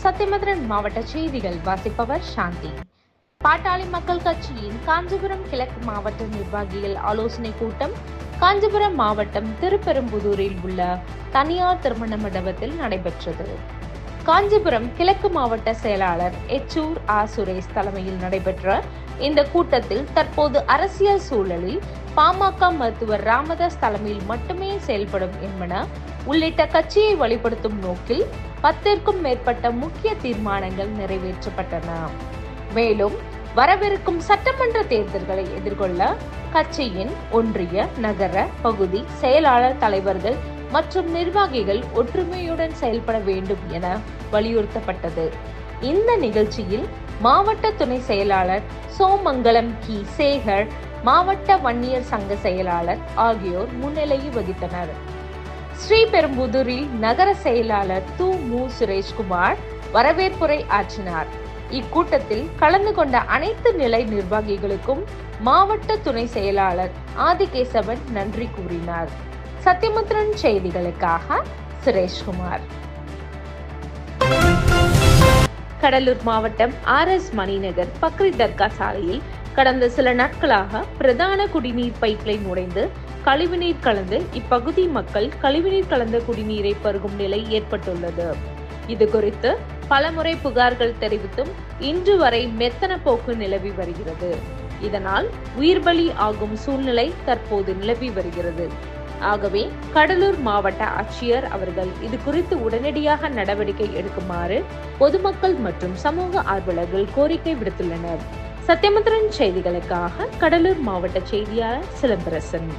சத்தியமதுரன் மாவட்ட செய்திகள் வாசிப்பவர் சாந்தி. பாட்டாளி மக்கள் கட்சியின் காஞ்சிபுரம் கிழக்கு மாவட்ட நிர்வாகிகள் ஆலோசனை கூட்டம் காஞ்சிபுரம் மாவட்டம் திருப்பெரும்புதூரில் உள்ள தனியார் திருமண மண்டபத்தில் நடைபெற்றது. காஞ்சிபுரம் கிழக்கு மாவட்ட செயலாளர் எச்சூர் சுரேஷ் தலைமையில் நடைபெற்ற இந்த கூட்டத்தில் தற்போது அரசியல் சூழலில் பாமக மருத்துவர் ராமதாஸ் தலைமையில் மட்டுமே செயல்படும் என்பன உள்ளிட்ட கட்சியை வழிபடுத்தும் நோக்கில் 10க்கும் மேற்பட்ட முக்கிய தீர்மானங்கள் நிறைவேற்றப்பட்டன. மேலும் வரவிருக்கும் சட்டமன்ற தேர்தல்களை எதிர்கொள்ள கட்சியின் ஒன்றிய, நகர, பகுதி செயலாளர் தலைவர்கள் மற்றும் நிர்வாகிகள் ஒற்றுமையுடன் செயல்பட வேண்டும் என வலியுறுத்தப்பட்டது. இந்த நிகழ்ச்சியில் மாவட்ட துணை செயலாளர் சோமங்கலம் கி சேகர், மாவட்ட வன்னியர் சங்க செயலாளர் ஆகியோர் முன்னிலை வகித்தனர். ஸ்ரீபெரும்புதூரில் நகர செயலாளர் மு சுரேஷ்குமார் வரவேற்புரை ஆற்றினார். இக்கூட்டத்தில் கலந்து கொண்ட அனைத்து நிலை நிர்வாகிகளுக்கும் மாவட்ட துணை செயலாளர் ஆதிகேசவன் நன்றி கூறினார். சத்தியமுத்திரன் செய்திகளுக்காக சுரேஷ்குமார். கடலூர் மாவட்டம் RS மணிநகர் பக்ரி தர்கா சாலையில் கடந்த சில நாட்களாக பிரதான குடிநீர் பைப்லைன் உடைந்து கழிவுநீர் கலந்து இப்பகுதி மக்கள் கழிவுநீர் கலந்த குடிநீரை பருகும் நிலை ஏற்பட்டுள்ளது. இது குறித்து பலமுறை புகார்கள் தெரிவித்தும் இன்று வரை மெத்தன போக்கு நிலவி வருகிறது. இதனால் உயிர்பலி ஆகும் சூழ்நிலை தற்போது நிலவி வருகிறது. ஆகவே கடலூர் மாவட்ட ஆட்சியர் அவர்கள் இது குறித்து உடனடியாக நடவடிக்கை எடுக்குமாறு பொதுமக்கள் மற்றும் சமூக ஆர்வலர்கள் கோரிக்கை விடுத்துள்ளனர். சத்தியமுத்திரன் செய்திகளுக்காக கடலூர் மாவட்ட செய்தியாளர் சிலம்பரசன்.